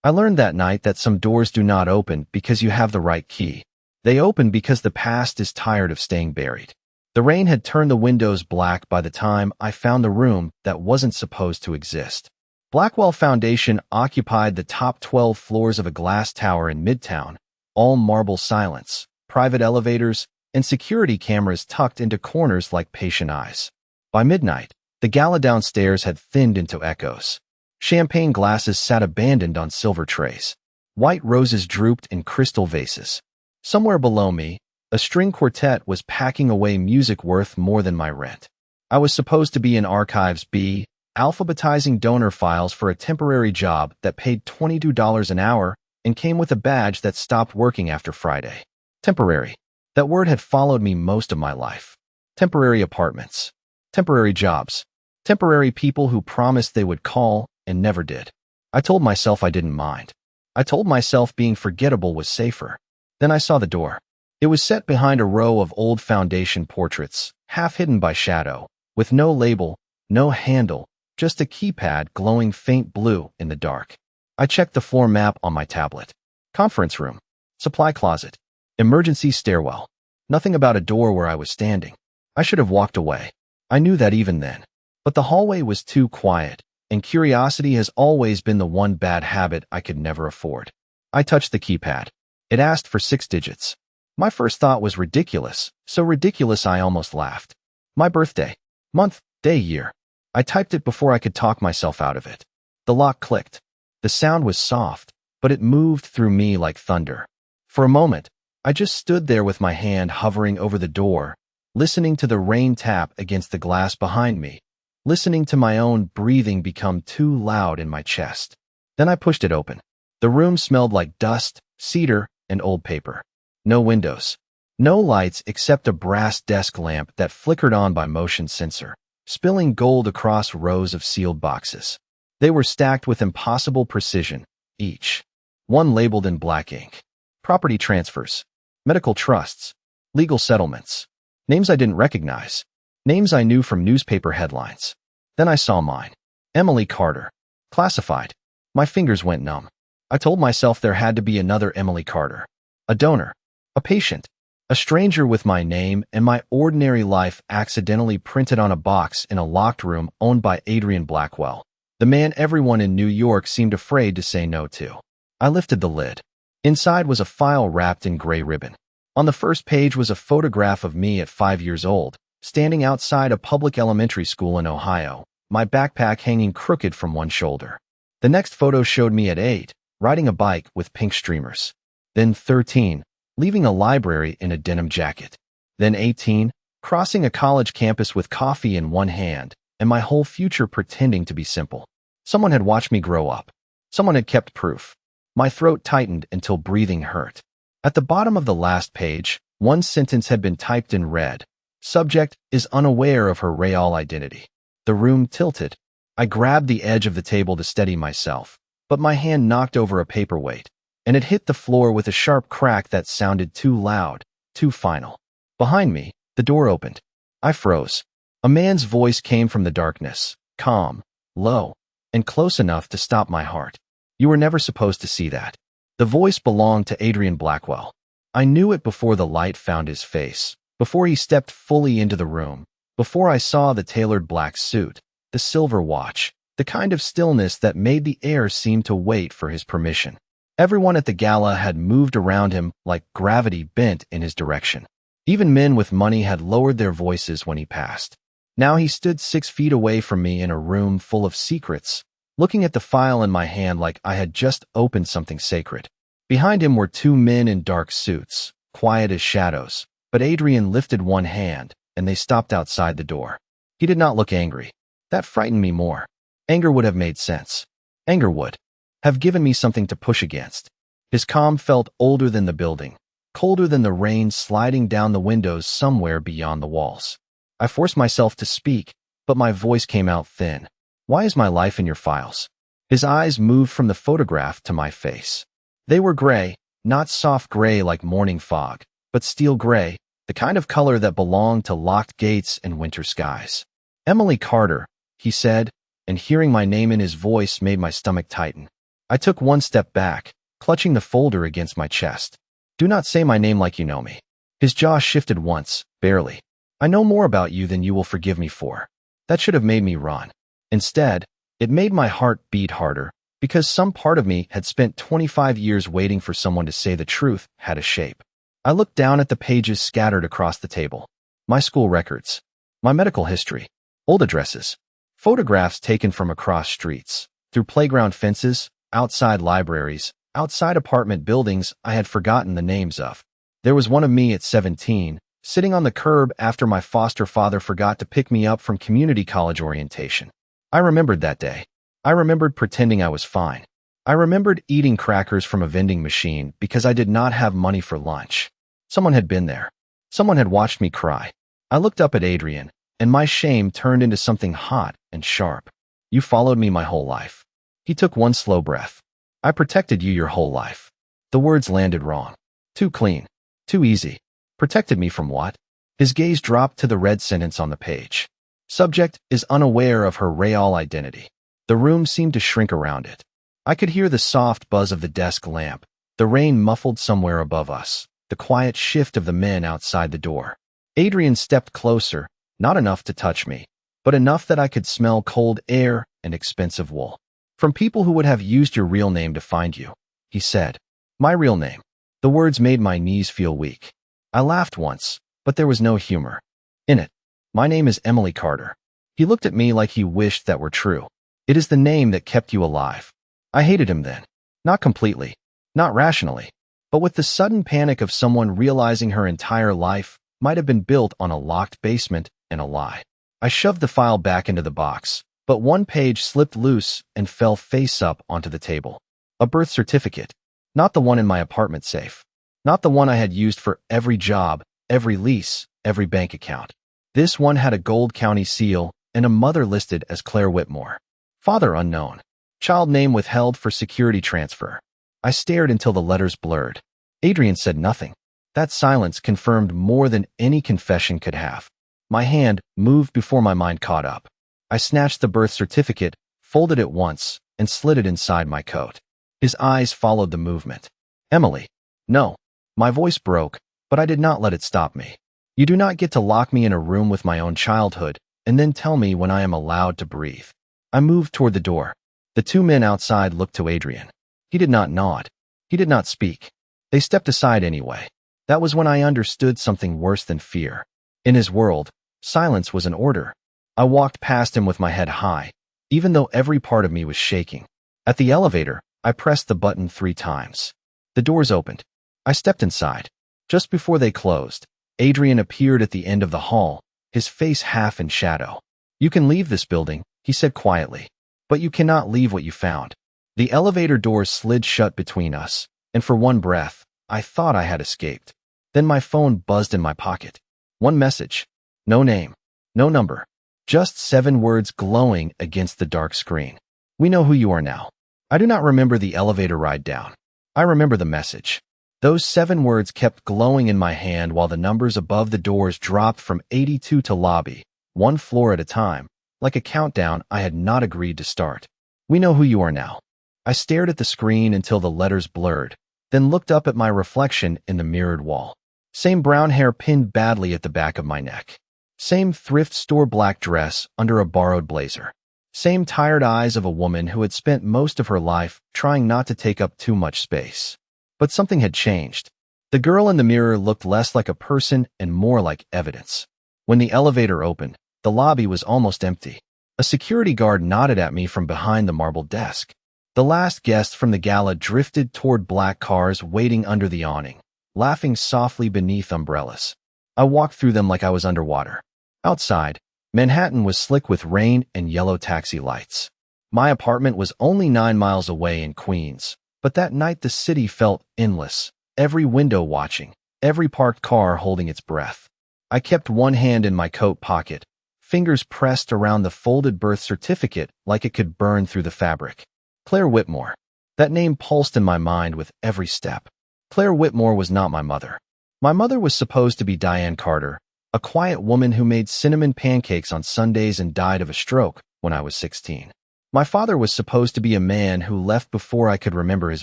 I learned that night that some doors do not open because you have the right key. They open because the past is tired of staying buried. The rain had turned the windows black by the time I found the room that wasn't supposed to exist. Blackwell Foundation occupied the top 12 floors of a glass tower in Midtown, all marble silence, private elevators, and security cameras tucked into corners like patient eyes. By midnight, the gala downstairs had thinned into echoes. Champagne glasses sat abandoned on silver trays. White roses drooped in crystal vases. Somewhere below me, a string quartet was packing away music worth more than my rent. I was supposed to be in Archives B, alphabetizing donor files for a temporary job that paid $22 an hour and came with a badge that stopped working after Friday. Temporary. That word had followed me most of my life. Temporary apartments. Temporary jobs. Temporary people who promised they would call and never did. I told myself I didn't mind. I told myself being forgettable was safer. Then I saw the door. It was set behind a row of old foundation portraits, half hidden by shadow, with no label, no handle, just a keypad glowing faint blue in the dark. I checked the floor map on my tablet. Conference room. Supply closet. Emergency stairwell. Nothing about a door where I was standing. I should have walked away. I knew that even then. But the hallway was too quiet, and curiosity has always been the one bad habit I could never afford. I touched the keypad. It asked for 6 digits. My first thought was ridiculous, so ridiculous I almost laughed. My birthday. Month, day, year. I typed it before I could talk myself out of it. The lock clicked. The sound was soft, but it moved through me like thunder. For a moment, I just stood there with my hand hovering over the door, listening to the rain tap against the glass behind me, listening to my own breathing become too loud in my chest. Then I pushed it open. The room smelled like dust, cedar, and old paper. No windows. No lights except a brass desk lamp that flickered on by motion sensor, spilling gold across rows of sealed boxes. They were stacked with impossible precision, each one labeled in black ink. Property transfers, medical trusts, legal settlements, names I didn't recognize, names I knew from newspaper headlines. Then I saw mine. Emily Carter. Classified. My fingers went numb. I told myself there had to be another Emily Carter. A donor. A patient. A stranger with my name and my ordinary life accidentally printed on a box in a locked room owned by Adrian Blackwell, the man everyone in New York seemed afraid to say no to. I lifted the lid. Inside was a file wrapped in gray ribbon. On the first page was a photograph of me at 5 years old, standing outside a public elementary school in Ohio, my backpack hanging crooked from one shoulder. The next photo showed me at 8, riding a bike with pink streamers. Then 13, leaving a library in a denim jacket. Then 18, crossing a college campus with coffee in one hand, and my whole future pretending to be simple. Someone had watched me grow up. Someone had kept proof. My throat tightened until breathing hurt. At the bottom of the last page, one sentence had been typed in red. Subject is unaware of her real identity. The room tilted. I grabbed the edge of the table to steady myself, but my hand knocked over a paperweight, and it hit the floor with a sharp crack that sounded too loud, too final. Behind me, the door opened. I froze. A man's voice came from the darkness, calm, low, and close enough to stop my heart. You were never supposed to see that. The voice belonged to Adrian Blackwell. I knew it before the light found his face, before he stepped fully into the room, before I saw the tailored black suit, the silver watch, the kind of stillness that made the air seem to wait for his permission. Everyone at the gala had moved around him like gravity bent in his direction. Even men with money had lowered their voices when he passed. Now he stood 6 feet away from me in a room full of secrets, looking at the file in my hand like I had just opened something sacred. Behind him were 2 men in dark suits, quiet as shadows, but Adrian lifted one hand, and they stopped outside the door. He did not look angry. That frightened me more. Anger would have made sense. Anger would have given me something to push against. His calm felt older than the building, colder than the rain sliding down the windows somewhere beyond the walls. I forced myself to speak, but my voice came out thin. Why is my life in your files? His eyes moved from the photograph to my face. They were gray, not soft gray like morning fog, but steel gray, the kind of color that belonged to locked gates and winter skies. Emily Carter, he said, and hearing my name in his voice made my stomach tighten. I took one step back, clutching the folder against my chest. Do not say my name like you know me. His jaw shifted once, barely. I know more about you than you will forgive me for. That should have made me run. Instead, it made my heart beat harder, because some part of me had spent 25 years waiting for someone to say the truth had a shape. I looked down at the pages scattered across the table. My school records. My medical history. Old addresses. Photographs taken from across streets. Through playground fences, outside libraries, outside apartment buildings I had forgotten the names of. There was one of me at 17, sitting on the curb after my foster father forgot to pick me up from community college orientation. I remembered that day. I remembered pretending I was fine. I remembered eating crackers from a vending machine because I did not have money for lunch. Someone had been there. Someone had watched me cry. I looked up at Adrian, and my shame turned into something hot and sharp. You followed me my whole life. He took one slow breath. I protected you your whole life. The words landed wrong. Too clean. Too easy. Protected me from what? His gaze dropped to the red sentence on the page. Subject is unaware of her real identity. The room seemed to shrink around it. I could hear the soft buzz of the desk lamp, the rain muffled somewhere above us, the quiet shift of the men outside the door. Adrian stepped closer, not enough to touch me, but enough that I could smell cold air and expensive wool. From people who would have used your real name to find you, he said. My real name. The words made my knees feel weak. I laughed once, but there was no humor in it. My name is Emily Carter. He looked at me like he wished that were true. It is the name that kept you alive. I hated him then. Not completely, not rationally, but with the sudden panic of someone realizing her entire life might have been built on a locked basement and a lie. I shoved the file back into the box, but one page slipped loose and fell face up onto the table. A birth certificate. Not the one in my apartment safe. Not the one I had used for every job, every lease, every bank account. This one had a Gold County seal and a mother listed as Claire Whitmore. Father unknown. Child name withheld for security transfer. I stared until the letters blurred. Adrian said nothing. That silence confirmed more than any confession could have. My hand moved before my mind caught up. I snatched the birth certificate, folded it once, and slid it inside my coat. His eyes followed the movement. Emily. No. My voice broke, but I did not let it stop me. You do not get to lock me in a room with my own childhood and then tell me when I am allowed to breathe. I moved toward the door. The two men outside looked to Adrian. He did not nod. He did not speak. They stepped aside anyway. That was when I understood something worse than fear. In his world, silence was an order. I walked past him with my head high, even though every part of me was shaking. At the elevator, I pressed the button 3 times. The doors opened. I stepped inside. Just before they closed, Adrian appeared at the end of the hall, his face half in shadow. You can leave this building, he said quietly, but you cannot leave what you found. The elevator doors slid shut between us, and for one breath, I thought I had escaped. Then my phone buzzed in my pocket. One message. No name. No number. Just 7 words glowing against the dark screen. We know who you are now. I do not remember the elevator ride down. I remember the message. Those 7 words kept glowing in my hand while the numbers above the doors dropped from 82 to lobby, 1 floor at a time, like a countdown I had not agreed to start. We know who you are now. I stared at the screen until the letters blurred, then looked up at my reflection in the mirrored wall. Same brown hair pinned badly at the back of my neck. Same thrift store black dress under a borrowed blazer. Same tired eyes of a woman who had spent most of her life trying not to take up too much space. But something had changed. The girl in the mirror looked less like a person and more like evidence. When the elevator opened, the lobby was almost empty. A security guard nodded at me from behind the marble desk. The last guests from the gala drifted toward black cars waiting under the awning, laughing softly beneath umbrellas. I walked through them like I was underwater. Outside, Manhattan was slick with rain and yellow taxi lights. My apartment was only 9 miles away in Queens, but that night the city felt endless, every window watching, every parked car holding its breath. I kept one hand in my coat pocket, fingers pressed around the folded birth certificate like it could burn through the fabric. Claire Whitmore. That name pulsed in my mind with every step. Claire Whitmore was not my mother. My mother was supposed to be Diane Carter, a quiet woman who made cinnamon pancakes on Sundays and died of a stroke when I was 16. My father was supposed to be a man who left before I could remember his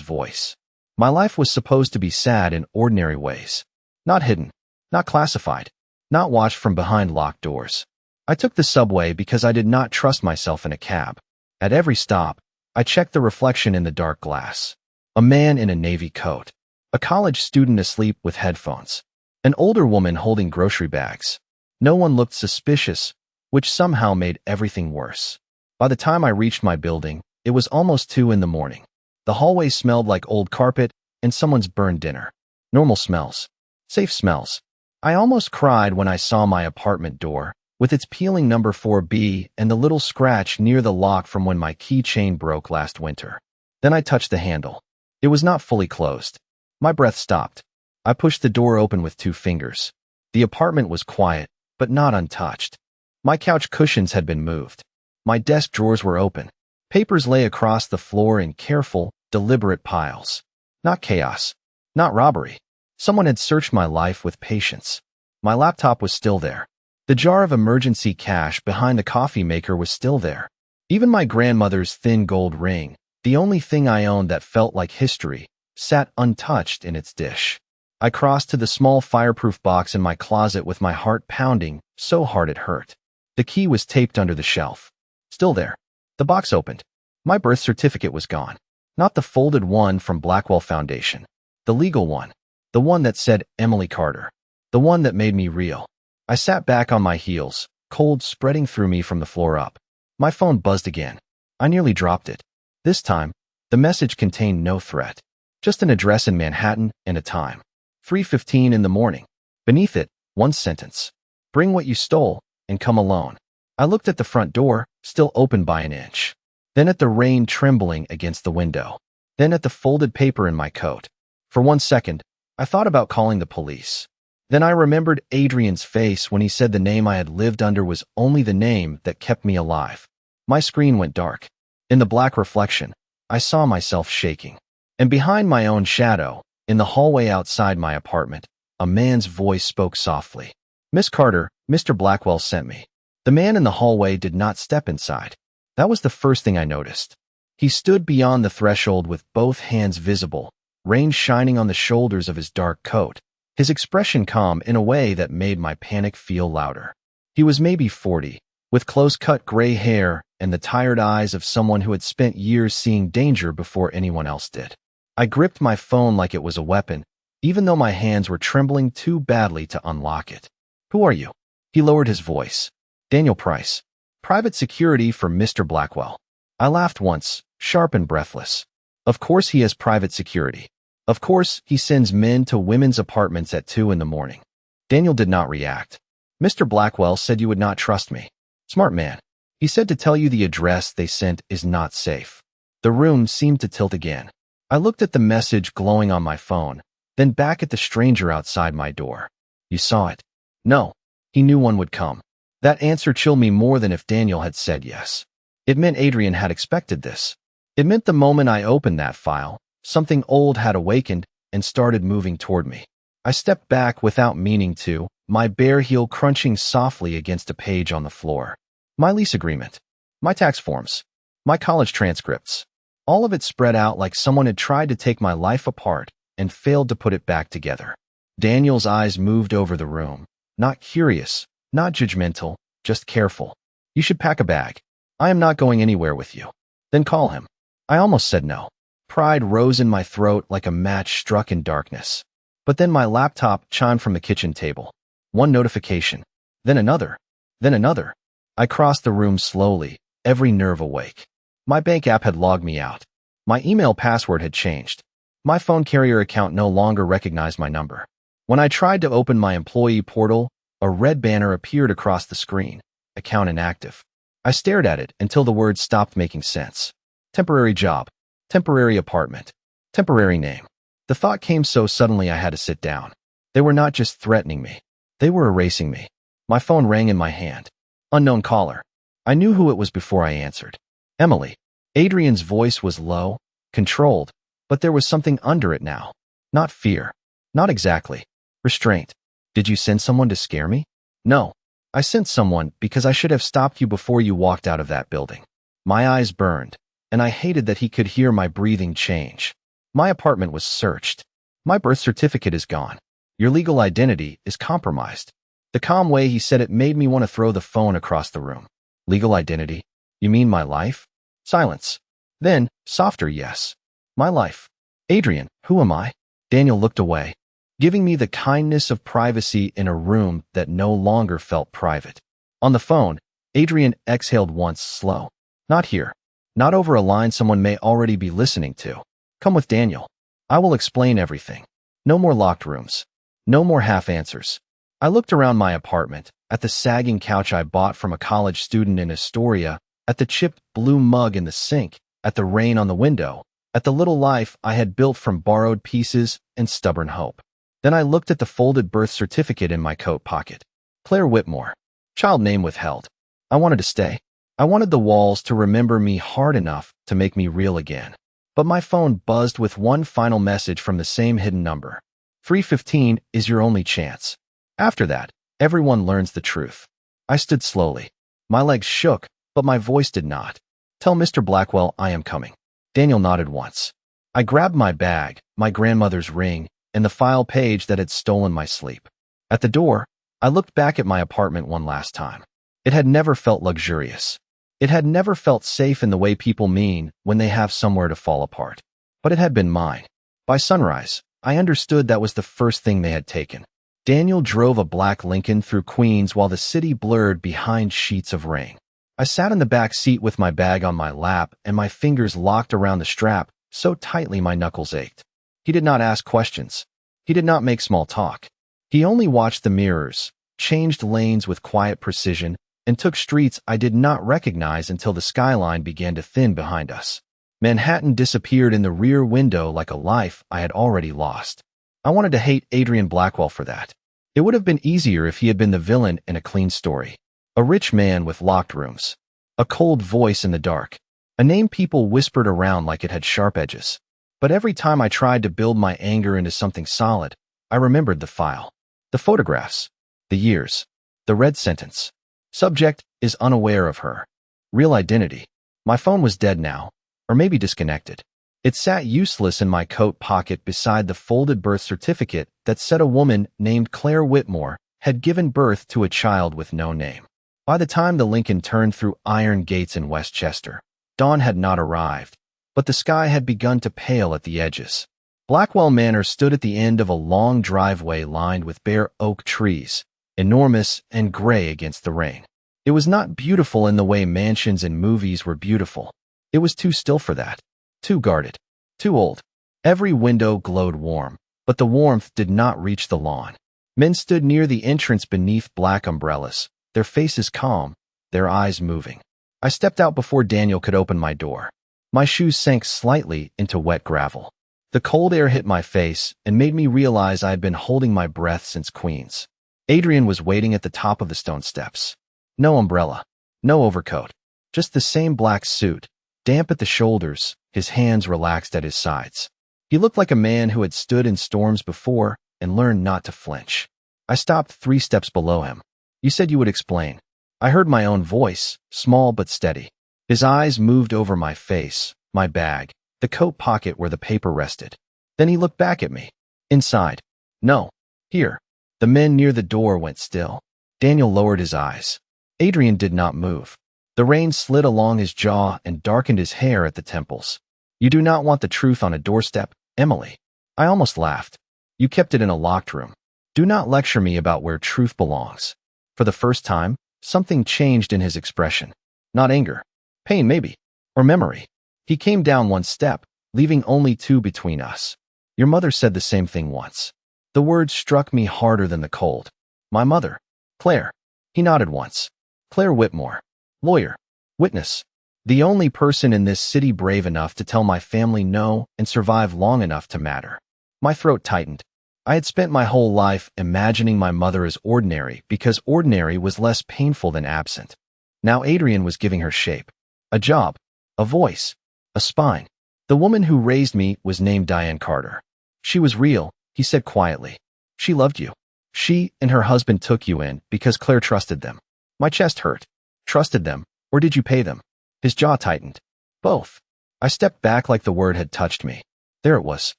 voice. My life was supposed to be sad in ordinary ways. Not hidden, not classified, not watched from behind locked doors. I took the subway because I did not trust myself in a cab. At every stop, I checked the reflection in the dark glass. A man in a navy coat. A college student asleep with headphones. An older woman holding grocery bags. No one looked suspicious, which somehow made everything worse. By the time I reached my building, it was almost 2 in the morning. The hallway smelled like old carpet and someone's burned dinner. Normal smells. Safe smells. I almost cried when I saw my apartment door, with its peeling number 4B and the little scratch near the lock from when my keychain broke last winter. Then I touched the handle. It was not fully closed. My breath stopped. I pushed the door open with 2 fingers. The apartment was quiet, but not untouched. My couch cushions had been moved. My desk drawers were open. Papers lay across the floor in careful, deliberate piles. Not chaos. Not robbery. Someone had searched my life with patience. My laptop was still there. The jar of emergency cash behind the coffee maker was still there. Even my grandmother's thin gold ring, the only thing I owned that felt like history, sat untouched in its dish. I crossed to the small fireproof box in my closet with my heart pounding, so hard it hurt. The key was taped under the shelf. Still there. The box opened. My birth certificate was gone. Not the folded one from Blackwell Foundation. The legal one. The one that said Emily Carter. The one that made me real. I sat back on my heels, cold spreading through me from the floor up. My phone buzzed again. I nearly dropped it. This time, the message contained no threat. Just an address in Manhattan and a time. 3:15 in the morning. Beneath it, one sentence. Bring what you stole and come alone. I looked at the front door, still open by an inch. Then at the rain trembling against the window. Then at the folded paper in my coat. For 1 second, I thought about calling the police. Then I remembered Adrian's face when he said the name I had lived under was only the name that kept me alive. My screen went dark. In the black reflection, I saw myself shaking. And behind my own shadow, in the hallway outside my apartment, a man's voice spoke softly. Miss Carter, Mr. Blackwell sent me. The man in the hallway did not step inside. That was the first thing I noticed. He stood beyond the threshold with both hands visible, rain shining on the shoulders of his dark coat, his expression calm in a way that made my panic feel louder. He was maybe 40, with close-cut gray hair and the tired eyes of someone who had spent years seeing danger before anyone else did. I gripped my phone like it was a weapon, even though my hands were trembling too badly to unlock it. Who are you? He lowered his voice. Daniel Price. Private security for Mr. Blackwell. I laughed once, sharp and breathless. Of course he has private security. Of course he sends men to women's apartments at 2 in the morning. Daniel did not react. Mr. Blackwell said you would not trust me. Smart man. He said to tell you the address they sent is not safe. The room seemed to tilt again. I looked at the message glowing on my phone, then back at the stranger outside my door. You saw it? No. He knew one would come. That answer chilled me more than if Daniel had said yes. It meant Adrian had expected this. It meant the moment I opened that file, something old had awakened and started moving toward me. I stepped back without meaning to, my bare heel crunching softly against a page on the floor. My lease agreement. My tax forms. My college transcripts. All of it spread out like someone had tried to take my life apart and failed to put it back together. Daniel's eyes moved over the room. Not curious, not judgmental, just careful. You should pack a bag. I am not going anywhere with you. Then call him. I almost said no. Pride rose in my throat like a match struck in darkness. But then my laptop chimed from the kitchen table. One notification. Then another. Then another. I crossed the room slowly, every nerve awake. My bank app had logged me out. My email password had changed. My phone carrier account no longer recognized my number. When I tried to open my employee portal, a red banner appeared across the screen. Account inactive. I stared at it until the words stopped making sense. Temporary job. Temporary apartment. Temporary name. The thought came so suddenly I had to sit down. They were not just threatening me. They were erasing me. My phone rang in my hand. Unknown caller. I knew who it was before I answered. Emily. Adrian's voice was low, controlled, but there was something under it now. Not fear. Not exactly. Restraint. Did you send someone to scare me? No. I sent someone because I should have stopped you before you walked out of that building. My eyes burned, and I hated that he could hear my breathing change. My apartment was searched. My birth certificate is gone. Your legal identity is compromised. The calm way he said it made me want to throw the phone across the room. Legal identity? You mean my life? Silence. Then, softer yes. My life. Adrian, who am I? Daniel looked away, giving me the kindness of privacy in a room that no longer felt private. On the phone, Adrian exhaled once slow. Not here. Not over a line someone may already be listening to. Come with Daniel. I will explain everything. No more locked rooms. No more half answers. I looked around my apartment, at the sagging couch I bought from a college student in Astoria, at the chipped blue mug in the sink, at the rain on the window, at the little life I had built from borrowed pieces and stubborn hope. Then I looked at the folded birth certificate in my coat pocket. Claire Whitmore. Child name withheld. I wanted to stay. I wanted the walls to remember me hard enough to make me real again. But my phone buzzed with one final message from the same hidden number. 315 is your only chance. After that, everyone learns the truth. I stood slowly. My legs shook, but my voice did not. Tell Mr. Blackwell I am coming. Daniel nodded once. I grabbed my bag, my grandmother's ring, and the file page that had stolen my sleep. At the door, I looked back at my apartment one last time. It had never felt luxurious. It had never felt safe in the way people mean when they have somewhere to fall apart. But it had been mine. By sunrise, I understood that was the first thing they had taken. Daniel drove a black Lincoln through Queens while the city blurred behind sheets of rain. I sat in the back seat with my bag on my lap and my fingers locked around the strap so tightly my knuckles ached. He did not ask questions. He did not make small talk. He only watched the mirrors, changed lanes with quiet precision, and took streets I did not recognize until the skyline began to thin behind us. Manhattan disappeared in the rear window like a life I had already lost. I wanted to hate Adrian Blackwell for that. It would have been easier if he had been the villain in a clean story. A rich man with locked rooms. A cold voice in the dark. A name people whispered around like it had sharp edges. But every time I tried to build my anger into something solid, I remembered the file. The photographs. The years. The red sentence. Subject is unaware of her. Real identity. My phone was dead now, or maybe disconnected. It sat useless in my coat pocket beside the folded birth certificate that said a woman named Claire Whitmore had given birth to a child with no name. By the time the Lincoln turned through iron gates in Westchester, dawn had not arrived, but the sky had begun to pale at the edges. Blackwell Manor stood at the end of a long driveway lined with bare oak trees, enormous and gray against the rain. It was not beautiful in the way mansions in movies were beautiful. It was too still for that. Too guarded. Too old. Every window glowed warm, but the warmth did not reach the lawn. Men stood near the entrance beneath black umbrellas, their faces calm, their eyes moving. I stepped out before Daniel could open my door. My shoes sank slightly into wet gravel. The cold air hit my face and made me realize I had been holding my breath since Queens. Adrian was waiting at the top of the stone steps. No umbrella, no overcoat, just the same black suit, damp at the shoulders, his hands relaxed at his sides. He looked like a man who had stood in storms before and learned not to flinch. I stopped 3 steps below him. You said you would explain. I heard my own voice, small but steady. His eyes moved over my face, my bag, the coat pocket where the paper rested. Then he looked back at me. Inside. No. Here. The men near the door went still. Daniel lowered his eyes. Adrian did not move. The rain slid along his jaw and darkened his hair at the temples. You do not want the truth on a doorstep, Emily. I almost laughed. You kept it in a locked room. Do not lecture me about where truth belongs. For the first time, something changed in his expression. Not anger. Pain maybe. Or memory. He came down 1 step, leaving only 2 between us. Your mother said the same thing once. The words struck me harder than the cold. My mother. Claire. He nodded once. Claire Whitmore. Lawyer. Witness. The only person in this city brave enough to tell my family no and survive long enough to matter. My throat tightened. I had spent my whole life imagining my mother as ordinary because ordinary was less painful than absent. Now Adrian was giving her shape. A job. A voice. A spine. The woman who raised me was named Diane Carter. She was real, he said quietly. She loved you. She and her husband took you in because Claire trusted them. My chest hurt. Trusted them, or did you pay them? His jaw tightened. Both. I stepped back like the word had touched me. There it was.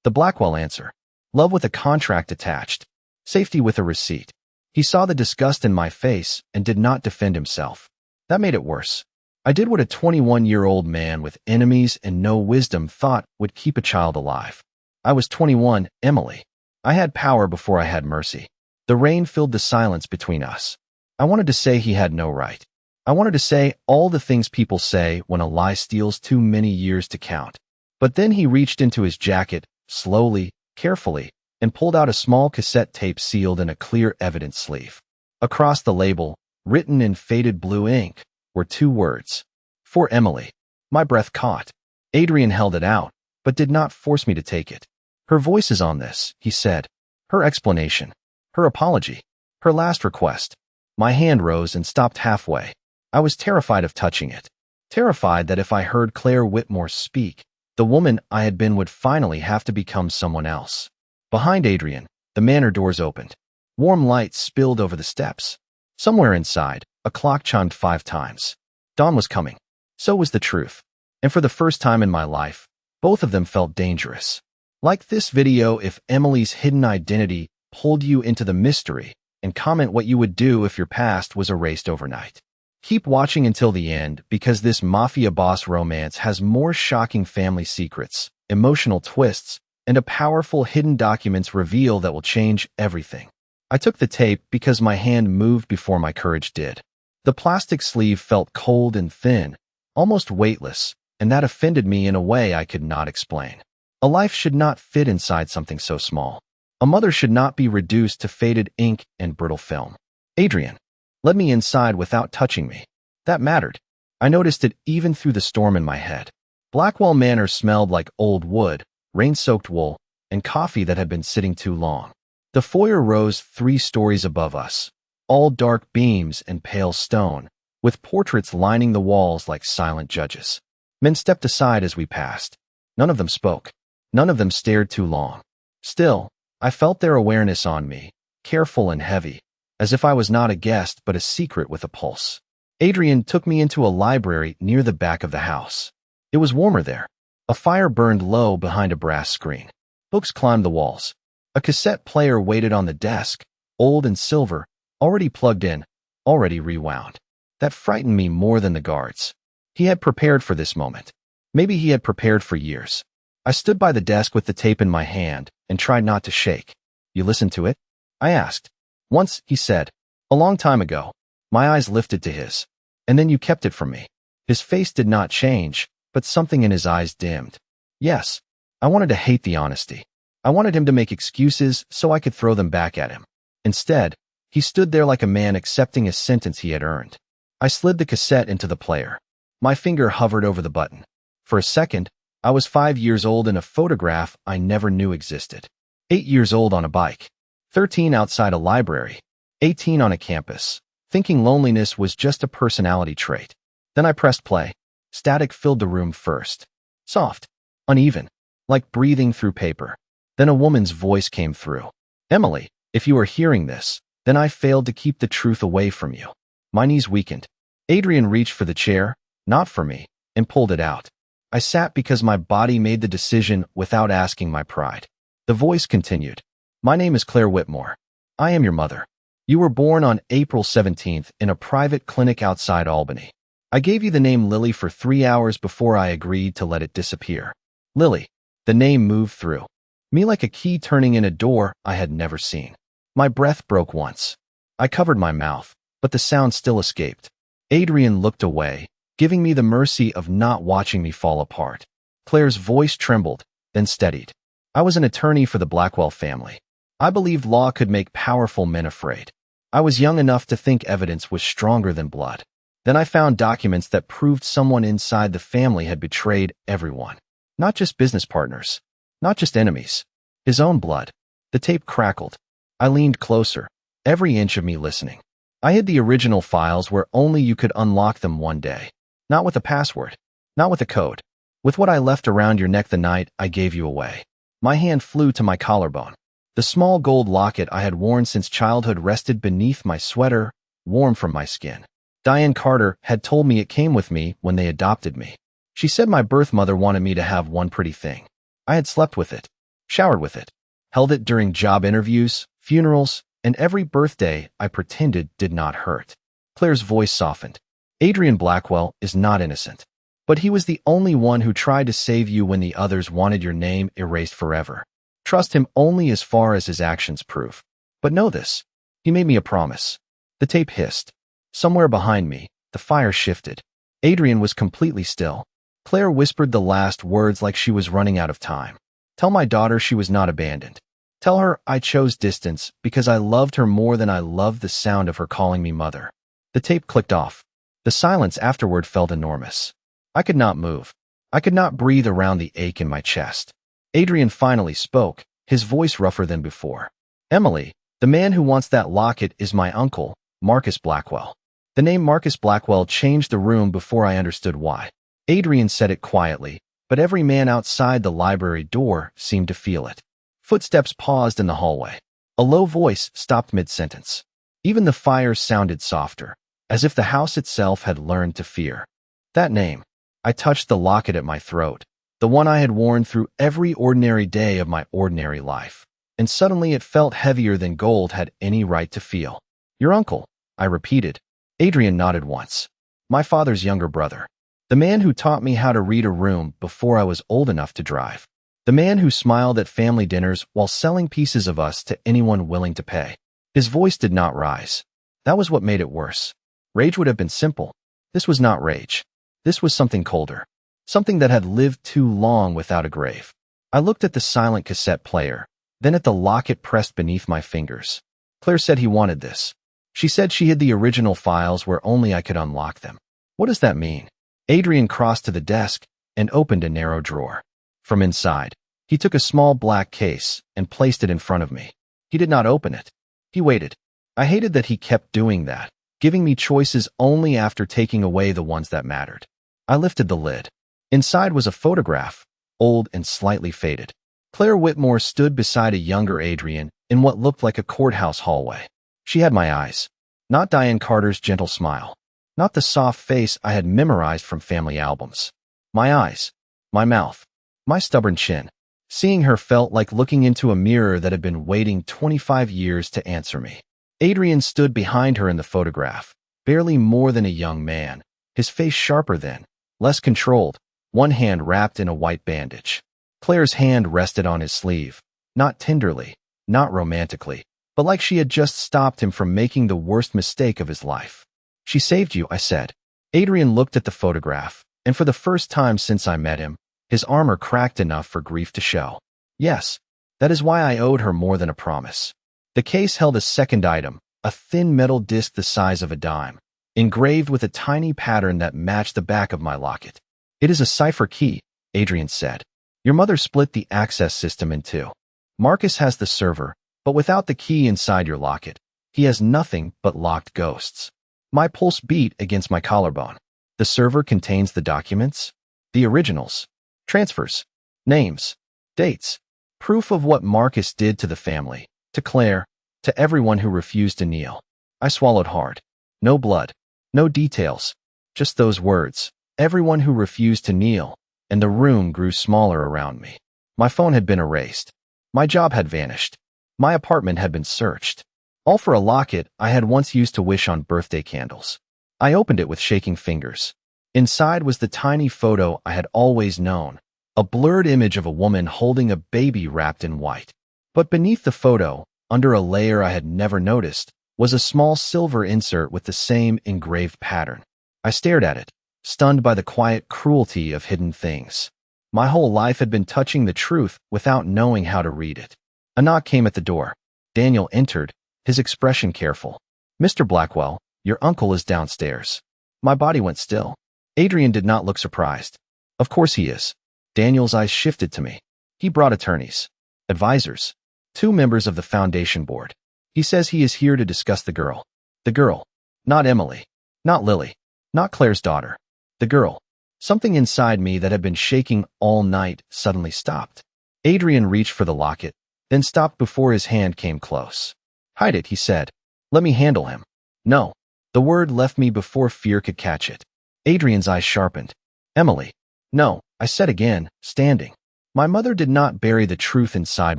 The Blackwell answer. Love with a contract attached. Safety with a receipt. He saw the disgust in my face and did not defend himself. That made it worse. I did what a 21-year-old man with enemies and no wisdom thought would keep a child alive. I was 21, Emily. I had power before I had mercy. The rain filled the silence between us. I wanted to say he had no right. I wanted to say all the things people say when a lie steals too many years to count. But then he reached into his jacket, slowly, carefully, and pulled out a small cassette tape sealed in a clear evidence sleeve. Across the label, written in faded blue ink, were 2 words. For Emily. My breath caught. Adrian held it out, but did not force me to take it. Her voice is on this, he said. Her explanation. Her apology. Her last request. My hand rose and stopped halfway. I was terrified of touching it. Terrified that if I heard Claire Whitmore speak, the woman I had been would finally have to become someone else. Behind Adrian, the manor doors opened. Warm light spilled over the steps. Somewhere inside, a clock chimed 5 times. Dawn was coming. So was the truth. And for the first time in my life, both of them felt dangerous. Like this video if Emily's hidden identity pulled you into the mystery, and comment what you would do if your past was erased overnight. Keep watching until the end because this Mafia boss romance has more shocking family secrets, emotional twists, and a powerful hidden documents reveal that will change everything. I took the tape because my hand moved before my courage did. The plastic sleeve felt cold and thin, almost weightless, and that offended me in a way I could not explain. A life should not fit inside something so small. A mother should not be reduced to faded ink and brittle film. Adrian led me inside without touching me. That mattered. I noticed it even through the storm in my head. Blackwell Manor smelled like old wood, rain-soaked wool, and coffee that had been sitting too long. The foyer rose 3 stories above us, all dark beams and pale stone, with portraits lining the walls like silent judges. Men stepped aside as we passed. None of them spoke. None of them stared too long. Still, I felt their awareness on me, careful and heavy, as if I was not a guest but a secret with a pulse. Adrian took me into a library near the back of the house. It was warmer there. A fire burned low behind a brass screen. Books climbed the walls. A cassette player waited on the desk, old and silver, already plugged in, already rewound. That frightened me more than the guards. He had prepared for this moment. Maybe he had prepared for years. I stood by the desk with the tape in my hand and tried not to shake. You listened to it? I asked. Once, he said. A long time ago. My eyes lifted to his. And then you kept it from me. His face did not change, but something in his eyes dimmed. Yes, I wanted to hate the honesty. I wanted him to make excuses so I could throw them back at him. Instead, he stood there like a man accepting a sentence he had earned. I slid the cassette into the player. My finger hovered over the button. For a second, I was 5 years old in a photograph I never knew existed. 8 years old on a bike. 13 outside a library. 18 on a campus. Thinking loneliness was just a personality trait. Then I pressed play. Static filled the room first. Soft. Uneven. Like breathing through paper. Then a woman's voice came through. Emily, if you are hearing this, then I failed to keep the truth away from you. My knees weakened. Adrian reached for the chair, not for me, and pulled it out. I sat because my body made the decision without asking my pride. The voice continued. My name is Claire Whitmore. I am your mother. You were born on April 17th in a private clinic outside Albany. I gave you the name Lily for 3 hours before I agreed to let it disappear. Lily. The name moved through me like a key turning in a door I had never seen. My breath broke once. I covered my mouth, but the sound still escaped. Adrian looked away, giving me the mercy of not watching me fall apart. Claire's voice trembled, then steadied. I was an attorney for the Blackwell family. I believed law could make powerful men afraid. I was young enough to think evidence was stronger than blood. Then I found documents that proved someone inside the family had betrayed everyone. Not just business partners. Not just enemies. His own blood. The tape crackled. I leaned closer, every inch of me listening. I hid the original files where only you could unlock them one day. Not with a password. Not with a code. With what I left around your neck the night I gave you away. My hand flew to my collarbone. The small gold locket I had worn since childhood rested beneath my sweater, warm from my skin. Diane Carter had told me it came with me when they adopted me. She said my birth mother wanted me to have one pretty thing. I had slept with it, showered with it, held it during job interviews, funerals, and every birthday I pretended did not hurt. Claire's voice softened. Adrian Blackwell is not innocent. But he was the only one who tried to save you when the others wanted your name erased forever. Trust him only as far as his actions prove. But know this. He made me a promise. The tape hissed. Somewhere behind me, the fire shifted. Adrian was completely still. Claire whispered the last words like she was running out of time. Tell my daughter she was not abandoned. Tell her I chose distance because I loved her more than I loved the sound of her calling me mother. The tape clicked off. The silence afterward felt enormous. I could not move. I could not breathe around the ache in my chest. Adrian finally spoke, his voice rougher than before. Emily, the man who wants that locket is my uncle, Marcus Blackwell. The name Marcus Blackwell changed the room before I understood why. Adrian said it quietly, but every man outside the library door seemed to feel it. Footsteps paused in the hallway. A low voice stopped mid-sentence. Even the fire sounded softer, as if the house itself had learned to fear. That name. I touched the locket at my throat, the one I had worn through every ordinary day of my ordinary life, and suddenly it felt heavier than gold had any right to feel. Your uncle, I repeated. Adrian nodded once. My father's younger brother. The man who taught me how to read a room before I was old enough to drive. The man who smiled at family dinners while selling pieces of us to anyone willing to pay. His voice did not rise. That was what made it worse. Rage would have been simple. This was not rage. This was something colder. Something that had lived too long without a grave. I looked at the silent cassette player, then at the locket pressed beneath my fingers. Claire said he wanted this. She said she hid the original files where only I could unlock them. What does that mean? Adrian crossed to the desk and opened a narrow drawer. From inside, he took a small black case and placed it in front of me. He did not open it. He waited. I hated that he kept doing that, giving me choices only after taking away the ones that mattered. I lifted the lid. Inside was a photograph, old and slightly faded. Claire Whitmore stood beside a younger Adrian in what looked like a courthouse hallway. She had my eyes. Not Diane Carter's gentle smile. Not the soft face I had memorized from family albums. My eyes. My mouth. My stubborn chin. Seeing her felt like looking into a mirror that had been waiting 25 years to answer me. Adrian stood behind her in the photograph, barely more than a young man, his face sharper than, less controlled, one hand wrapped in a white bandage. Claire's hand rested on his sleeve, not tenderly, not romantically, but like she had just stopped him from making the worst mistake of his life. She saved you, I said. Adrian looked at the photograph, and for the first time since I met him, his armor cracked enough for grief to show. Yes, that is why I owed her more than a promise. The case held a second item, a thin metal disc the size of a dime, engraved with a tiny pattern that matched the back of my locket. It is a cipher key, Adrian said. Your mother split the access system in two. Marcus has the server, but without the key inside your locket, he has nothing but locked ghosts. My pulse beat against my collarbone. The server contains the documents, the originals, transfers, names, dates, proof of what Marcus did to the family, to Claire, to everyone who refused to kneel. I swallowed hard. No blood, no details, just those words, everyone who refused to kneel, and the room grew smaller around me. My phone had been erased. My job had vanished. My apartment had been searched. All for a locket I had once used to wish on birthday candles. I opened it with shaking fingers. Inside was the tiny photo I had always known, a blurred image of a woman holding a baby wrapped in white. But beneath the photo, under a layer I had never noticed, was a small silver insert with the same engraved pattern. I stared at it, stunned by the quiet cruelty of hidden things. My whole life had been touching the truth without knowing how to read it. A knock came at the door. Daniel entered, his expression careful. Mr. Blackwell, your uncle is downstairs. My body went still. Adrian did not look surprised. Of course he is. Daniel's eyes shifted to me. He brought attorneys, advisors, 2 members of the foundation board. He says he is here to discuss the girl. The girl. Not Emily. Not Lily. Not Claire's daughter. The girl. Something inside me that had been shaking all night suddenly stopped. Adrian reached for the locket, then stopped before his hand came close. Hide it, he said. Let me handle him. No. The word left me before fear could catch it. Adrian's eyes sharpened. Emily. No, I said again, standing. My mother did not bury the truth inside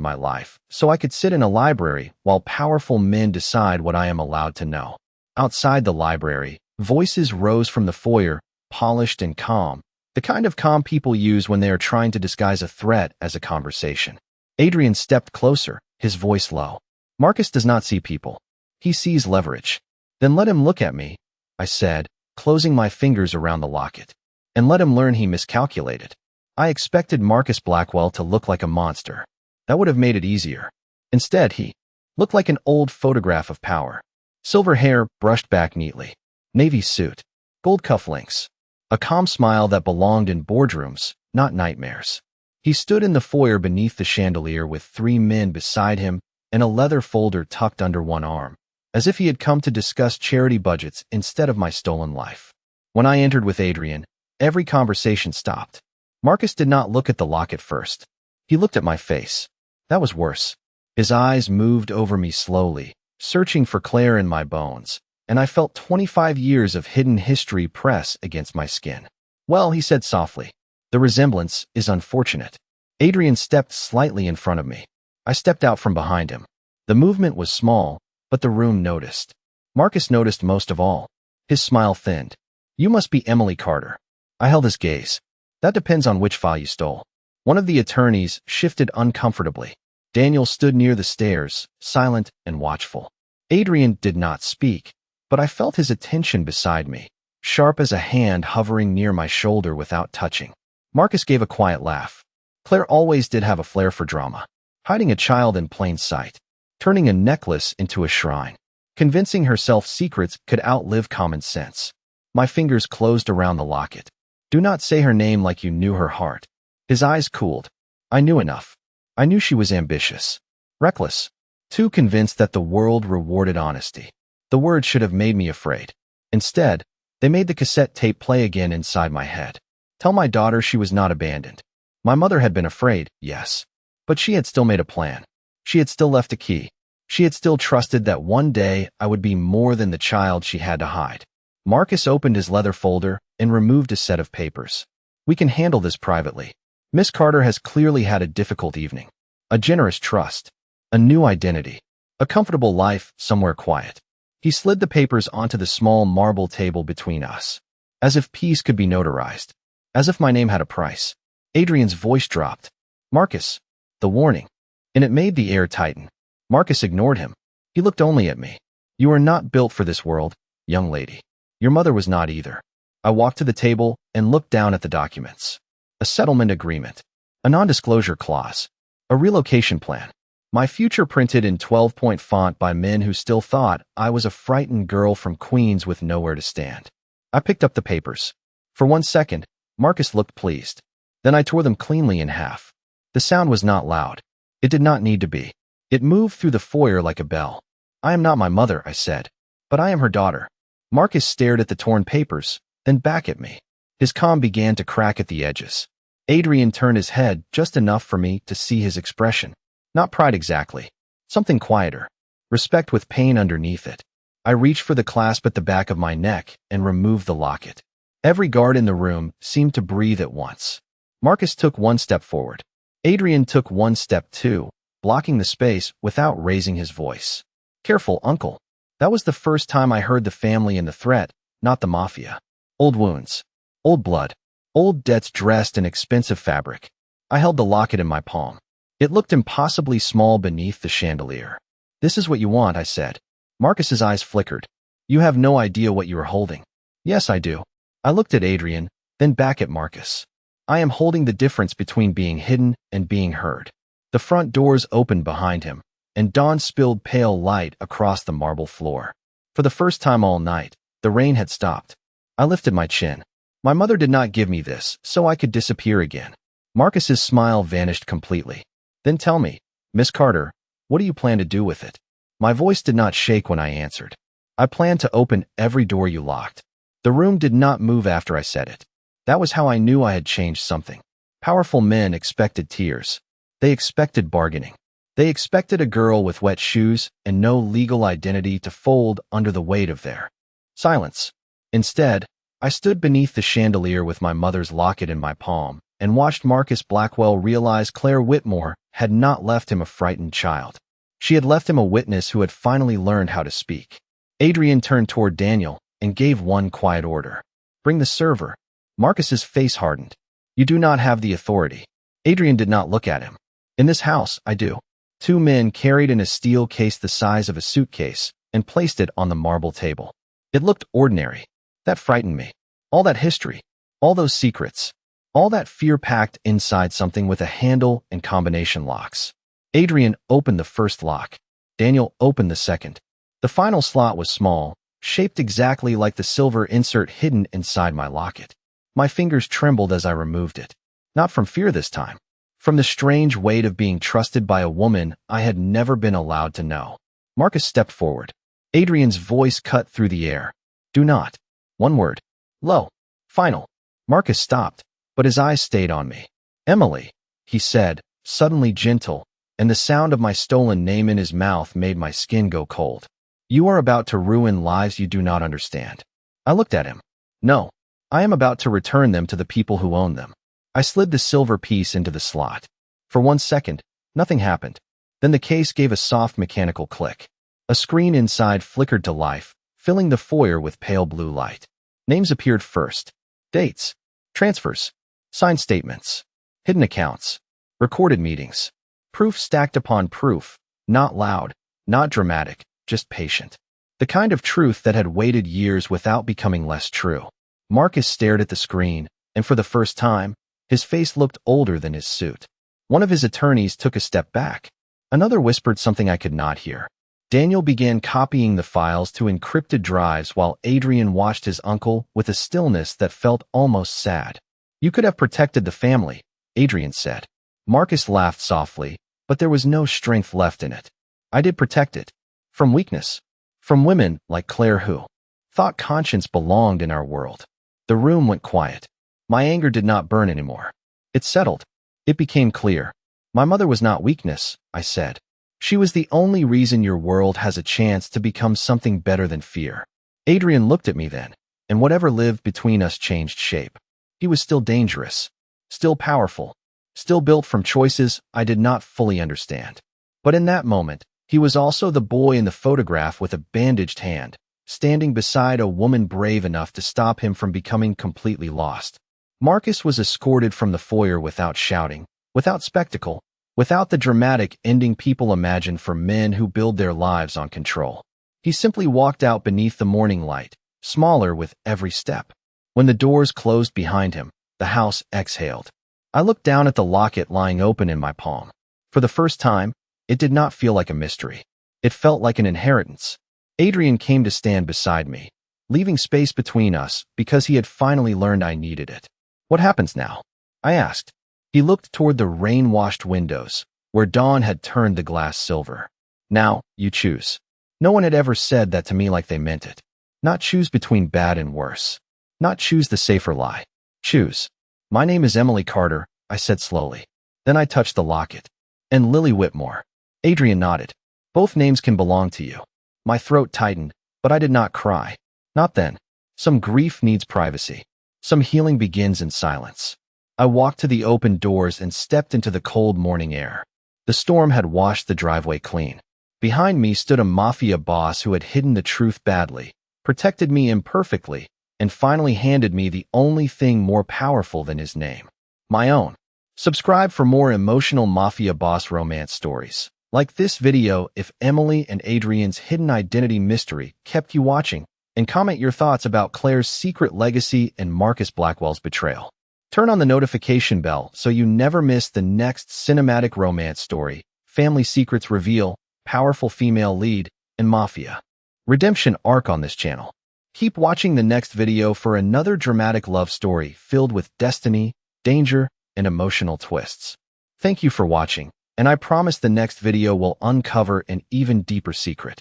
my life, so I could sit in a library while powerful men decide what I am allowed to know. Outside the library, voices rose from the foyer, polished and calm, the kind of calm people use when they are trying to disguise a threat as a conversation. Adrian stepped closer, his voice low. Marcus does not see people. He sees leverage. Then let him look at me, I said, closing my fingers around the locket. And let him learn he miscalculated. I expected Marcus Blackwell to look like a monster. That would have made it easier. Instead, he looked like an old photograph of power. Silver hair brushed back neatly. Navy suit. Gold cufflinks. A calm smile that belonged in boardrooms, not nightmares. He stood in the foyer beneath the chandelier with 3 men beside him and a leather folder tucked under one arm, as if he had come to discuss charity budgets instead of my stolen life. When I entered with Adrian, every conversation stopped. Marcus did not look at the locket first. He looked at my face. That was worse. His eyes moved over me slowly, searching for Claire in my bones, and I felt 25 years of hidden history press against my skin. Well, he said softly, the resemblance is unfortunate. Adrian stepped slightly in front of me. I stepped out from behind him. The movement was small, but the room noticed. Marcus noticed most of all. His smile thinned. You must be Emily Carter. I held his gaze. That depends on which file you stole. One of the attorneys shifted uncomfortably. Daniel stood near the stairs, silent and watchful. Adrian did not speak, but I felt his attention beside me, sharp as a hand hovering near my shoulder without touching. Marcus gave a quiet laugh. Claire always did have a flair for drama, hiding a child in plain sight, turning a necklace into a shrine, convincing herself secrets could outlive common sense. My fingers closed around the locket. Do not say her name like you knew her heart. His eyes cooled. I knew enough. I knew she was ambitious, reckless, too convinced that the world rewarded honesty. The words should have made me afraid. Instead, they made the cassette tape play again inside my head. Tell my daughter she was not abandoned. My mother had been afraid, yes, but she had still made a plan. She had still left a key. She had still trusted that one day I would be more than the child she had to hide. Marcus opened his leather folder and removed a set of papers. We can handle this privately. Miss Carter has clearly had a difficult evening. A generous trust. A new identity. A comfortable life somewhere quiet. He slid the papers onto the small marble table between us. As if peace could be notarized. As if my name had a price. Adrian's voice dropped. Marcus. The warning. And it made the air tighten. Marcus ignored him. He looked only at me. You are not built for this world, young lady. Your mother was not either. I walked to the table and looked down at the documents. A settlement agreement. A non-disclosure clause. A relocation plan. My future printed in 12-point font by men who still thought I was a frightened girl from Queens with nowhere to stand. I picked up the papers. For 1 second, Marcus looked pleased. Then I tore them cleanly in half. The sound was not loud. It did not need to be. It moved through the foyer like a bell. I am not my mother, I said, but I am her daughter. Marcus stared at the torn papers, then back at me. His calm began to crack at the edges. Adrian turned his head just enough for me to see his expression. Not pride exactly. Something quieter. Respect with pain underneath it. I reached for the clasp at the back of my neck and removed the locket. Every guard in the room seemed to breathe at once. Marcus took 1 step forward. Adrian took 1 step too, blocking the space without raising his voice. Careful, uncle. That was the first time I heard the family and the threat, not the mafia. Old wounds. Old blood. Old debts dressed in expensive fabric. I held the locket in my palm. It looked impossibly small beneath the chandelier. This is what you want, I said. Marcus's eyes flickered. You have no idea what you are holding. Yes, I do. I looked at Adrian, then back at Marcus. I am holding the difference between being hidden and being heard. The front doors opened behind him, and dawn spilled pale light across the marble floor. For the first time all night, the rain had stopped. I lifted my chin. My mother did not give me this, so I could disappear again. Marcus's smile vanished completely. Then tell me, Miss Carter, what do you plan to do with it? My voice did not shake when I answered. I plan to open every door you locked. The room did not move after I said it. That was how I knew I had changed something. Powerful men expected tears. They expected bargaining. They expected a girl with wet shoes and no legal identity to fold under the weight of their Silence. Instead, I stood beneath the chandelier with my mother's locket in my palm and watched Marcus Blackwell realize Claire Whitmore had not left him a frightened child. She had left him a witness who had finally learned how to speak. Adrian turned toward Daniel and gave one quiet order. Bring the server. Marcus's face hardened. You do not have the authority. Adrian did not look at him. In this house, I do. Two men carried in a steel case the size of a suitcase and placed it on the marble table. It looked ordinary. That frightened me. All that history, all those secrets, all that fear packed inside something with a handle and combination locks. Adrian opened the first lock. Daniel opened the second. The final slot was small, shaped exactly like the silver insert hidden inside my locket. My fingers trembled as I removed it. Not from fear this time. From the strange weight of being trusted by a woman I had never been allowed to know. Marcus stepped forward. Adrian's voice cut through the air. Do not. One word. Low. Final. Marcus stopped, but his eyes stayed on me. Emily, he said, suddenly gentle, and the sound of my stolen name in his mouth made my skin go cold. You are about to ruin lives you do not understand. I looked at him. No, I am about to return them to the people who own them. I slid the silver piece into the slot. For 1 second, nothing happened. Then the case gave a soft mechanical click. A screen inside flickered to life, filling the foyer with pale blue light. Names appeared first. Dates. Transfers. Signed statements. Hidden accounts. Recorded meetings. Proof stacked upon proof. Not loud, not dramatic, just patient. The kind of truth that had waited years without becoming less true. Marcus stared at the screen, and for the first time, his face looked older than his suit. One of his attorneys took a step back. Another whispered something I could not hear. Daniel began copying the files to encrypted drives while Adrian watched his uncle with a stillness that felt almost sad. You could have protected the family, Adrian said. Marcus laughed softly, but there was no strength left in it. I did protect it. From weakness. From women like Claire who thought conscience belonged in our world. The room went quiet. My anger did not burn anymore. It settled. It became clear. My mother was not weakness, I said. She was the only reason your world has a chance to become something better than fear. Adrian looked at me then, and whatever lived between us changed shape. He was still dangerous, still powerful, still built from choices I did not fully understand. But in that moment, he was also the boy in the photograph with a bandaged hand, standing beside a woman brave enough to stop him from becoming completely lost. Marcus was escorted from the foyer without shouting, without spectacle, without the dramatic ending people imagine for men who build their lives on control. He simply walked out beneath the morning light, smaller with every step. When the doors closed behind him, the house exhaled. I looked down at the locket lying open in my palm. For the first time, it did not feel like a mystery. It felt like an inheritance. Adrian came to stand beside me, leaving space between us because he had finally learned I needed it. What happens now? I asked. He looked toward the rain-washed windows, where dawn had turned the glass silver. Now, you choose. No one had ever said that to me like they meant it. Not choose between bad and worse. Not choose the safer lie. Choose. My name is Emily Carter, I said slowly. Then I touched the locket. And Lily Whitmore. Adrian nodded. Both names can belong to you. My throat tightened, but I did not cry. Not then. Some grief needs privacy. Some healing begins in silence. I walked to the open doors and stepped into the cold morning air. The storm had washed the driveway clean. Behind me stood a Mafia boss who had hidden the truth badly, protected me imperfectly, and finally handed me the only thing more powerful than his name. My own. Subscribe for more emotional Mafia boss romance stories. Like this video if Emily and Adrian's hidden identity mystery kept you watching, and comment your thoughts about Claire's secret legacy and Marcus Blackwell's betrayal. Turn on the notification bell so you never miss the next cinematic romance story, family secrets reveal, powerful female lead, and Mafia redemption arc on this channel. Keep watching the next video for another dramatic love story filled with destiny, danger, and emotional twists. Thank you for watching, and I promise the next video will uncover an even deeper secret.